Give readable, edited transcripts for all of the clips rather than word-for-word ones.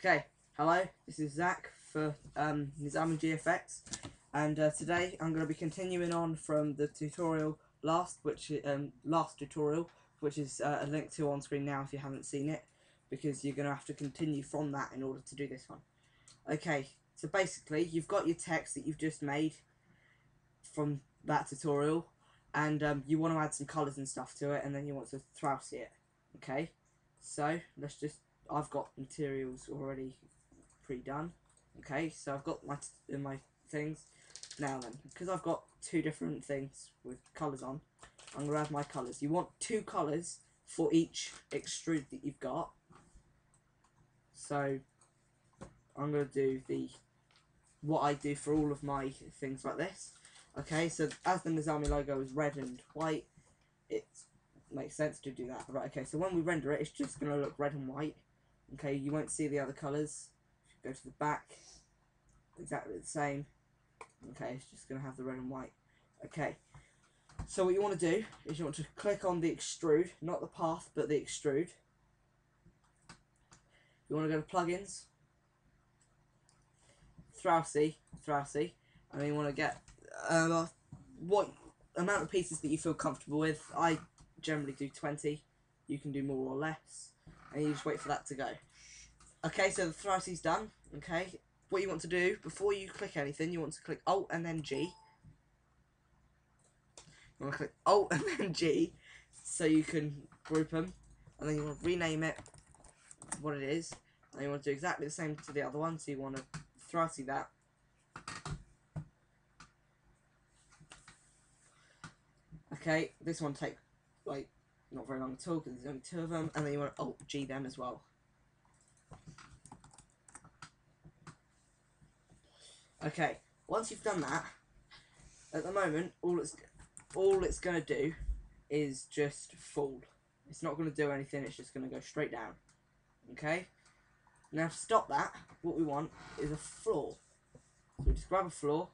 Okay, hello, this is Zach for NizamiGFX, and today I'm going to be continuing on from the tutorial last tutorial, which is a link to on screen now if you haven't seen it, because you're going to have to continue from that in order to do this one. Okay, so basically you've got your text that you've just made from that tutorial, and you want to add some colours and stuff to it, and then you want to Thrausi it. Okay, so let's just, I've got materials already pre-done. Okay, so I've got my things. Now then, because I've got two different things with colours on, I'm going to add my colours. You want two colours for each extrude that you've got. So I'm going to do what I do for all of my things like this. Okay, so as the Nizami logo is red and white, it makes sense to do that. Right, okay, so when we render it, it's just going to look red and white. Okay, you won't see the other colours. Go to the back, exactly the same. Okay, it's just going to have the red and white. Okay, so what you want to do is you want to click on the extrude, not the path, but the extrude. You want to go to plugins, Thrausi, and then you want to get what amount of pieces that you feel comfortable with. I generally do 20. You can do more or less, and you just wait for that to go. Okay, so the Thrausi's done. Okay, what you want to do before you click anything, you want to click Alt and then G. You want to click Alt and then G, so you can group them, and then you want to rename it what it is, and you want to do exactly the same to the other one. So you want to Thrausi that. Okay, this one takes like not very long at all because there's only two of them, and then you want to Alt G them as well. Okay, once you've done that, at the moment, all it's going to do is just fall. It's not going to do anything, it's just going to go straight down. Okay? Now to stop that, what we want is a floor. So we just grab a floor,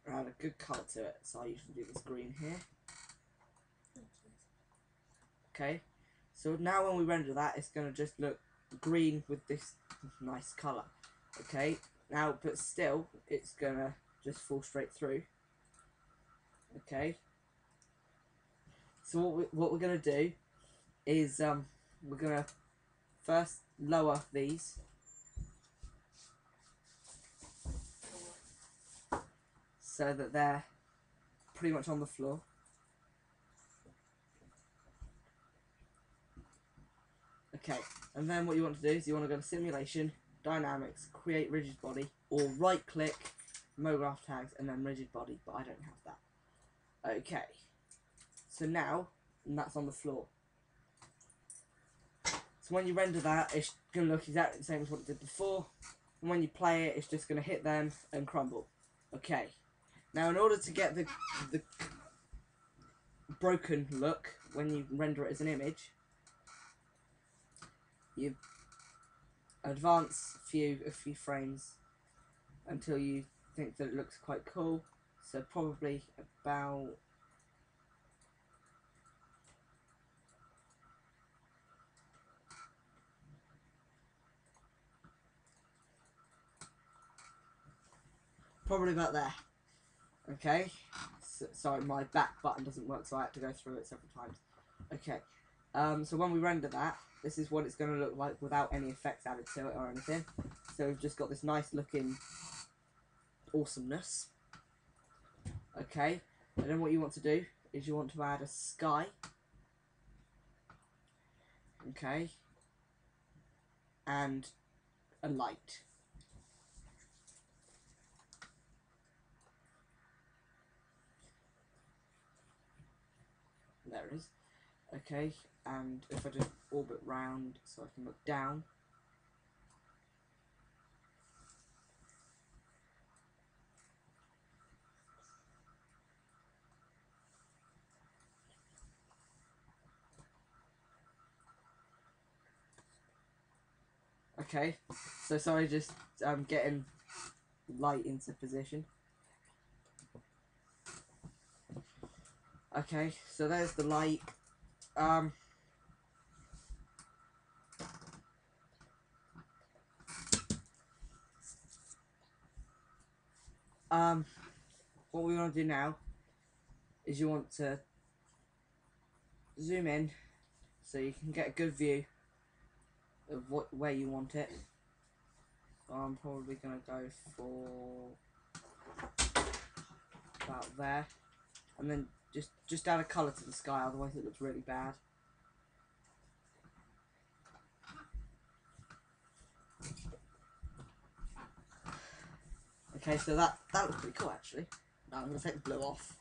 and add a good colour to it. So I usually do this green here. Okay? So now when we render that, it's going to just look green with this nice colour. Okay, now but still it's gonna just fall straight through. Okay, so what we're gonna do is we're gonna first lower these so that they're pretty much on the floor. Okay, and then what you want to do is you want to go to Simulation, Dynamics, Create Rigid Body, or right click, MoGraph Tags, and then Rigid Body, but I don't have that. Okay, so now that's on the floor. So when you render that, it's going to look exactly the same as what it did before, and when you play it, it's just going to hit them and crumble. Okay, now in order to get the broken look when you render it as an image, you advance a few frames until you think that it looks quite cool. So probably about there. Okay, so, sorry, my back button doesn't work, so I had to go through it several times. Okay, so when we render that, this is what it's going to look like without any effects added to it or anything. So we've just got this nice looking awesomeness. Okay, and then what you want to do is you want to add a sky. Okay, and a light. There it is. Okay, and if I just orbit round so I can look down. Okay, so sorry, just getting light into position. Okay, so there's the light. what we want to do now is you want to zoom in so you can get a good view of where you want it. So I'm probably going to go for about there, and then just add a colour to the sky, otherwise it looks really bad. Okay, so that looks pretty cool actually. Now I'm going to take the blue off.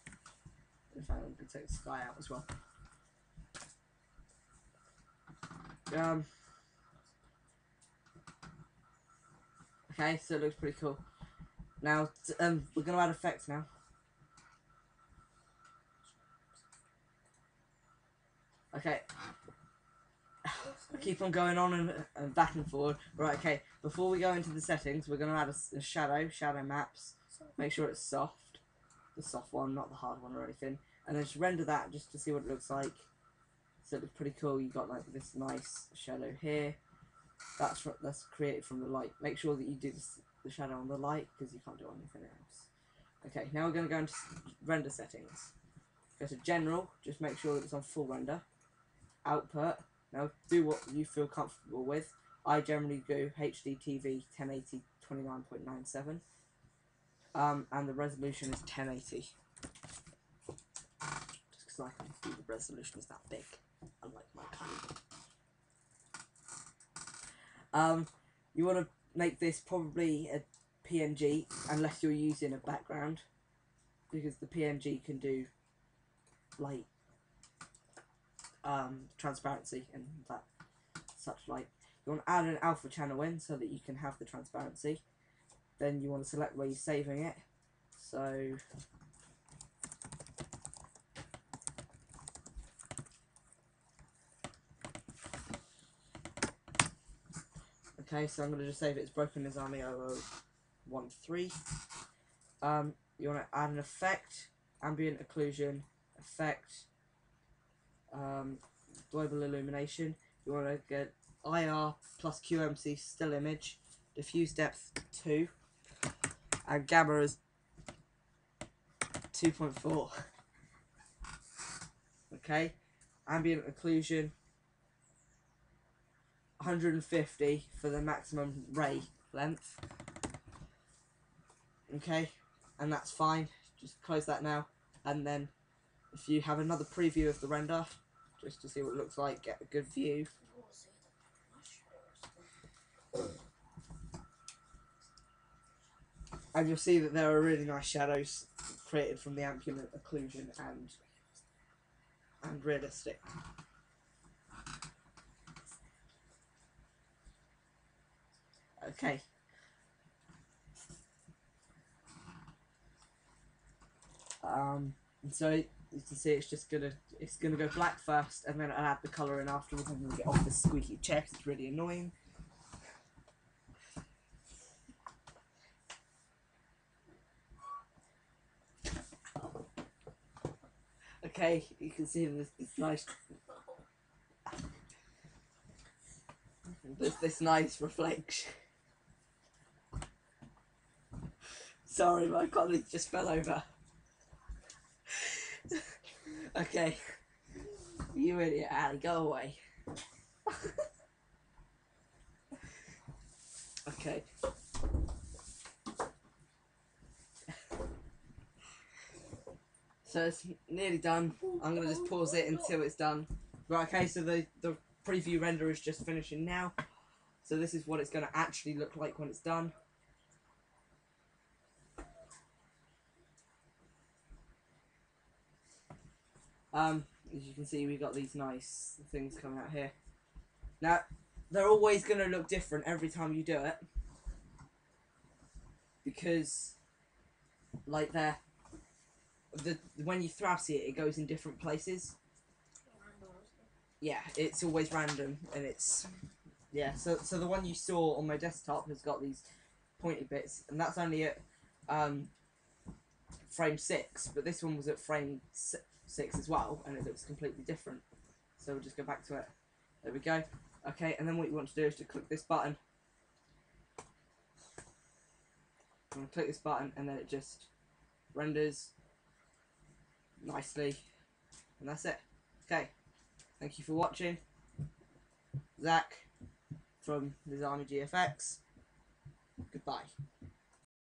In fact, I'm going to take the sky out as well. Okay, so it looks pretty cool. Now, we're going to add effects now. Okay. I keep on going on and back and forward. Right, okay. Before we go into the settings, we're going to add a shadow maps. Make sure it's soft. The soft one, not the hard one or anything. And then just render that just to see what it looks like. So it looks pretty cool. You got like this nice shadow here. That's created from the light. Make sure that you do the shadow on the light, because you can't do anything else. Okay, now we're going to go into render settings. Go to general, just make sure that it's on full render. Output, now do what you feel comfortable with. I generally go HD TV 1080 29.97. And the resolution is 1080. Just because I can see the resolution is that big, unlike my camera. You want to make this probably a PNG, unless you're using a background, because the PNG can do like transparency and that such like. You want to add an alpha channel in so that you can have the transparency. Then you want to select where you're saving it. So okay, so I'm going to just save it as Broken NizamiGFX. You want to add an effect, ambient occlusion, effect, global illumination. You want to get IR plus QMC still image, diffuse depth 2, and gamma is 2.4. Okay, ambient occlusion 150 for the maximum ray length. Okay, and that's fine. Just close that now, and then if you have another preview of the render, just to see what it looks like, get a good view. And you'll see that there are really nice shadows created from the ambient occlusion and realistic. Okay. And so you can see it's gonna go black first, and then I'll add the colour in afterwards. I'm gonna get off this squeaky chair 'cause it's really annoying. Okay, you can see this nice this nice reflection. Sorry, my colleague just fell over. Okay, you idiot, Ali, go away. Okay. So it's nearly done. I'm going to just pause it until it's done. Right, okay, so the preview render is just finishing now. So this is what it's going to actually look like when it's done. As you can see, we've got these nice things coming out here. Now, they're always going to look different every time you do it. Because, like when you Thrausi it goes in different places. Yeah, it's always random, and it's, yeah, so the one you saw on my desktop has got these pointy bits, and that's only at frame 6, but this one was at frame 6 as well, and it looks completely different. So we'll just go back to it. There we go. Okay, and then what you want to do is to click this button. I'm going to click this button and then it just renders nicely, and that's it. Okay, thank you for watching. Zach from NizamiGFX. Goodbye.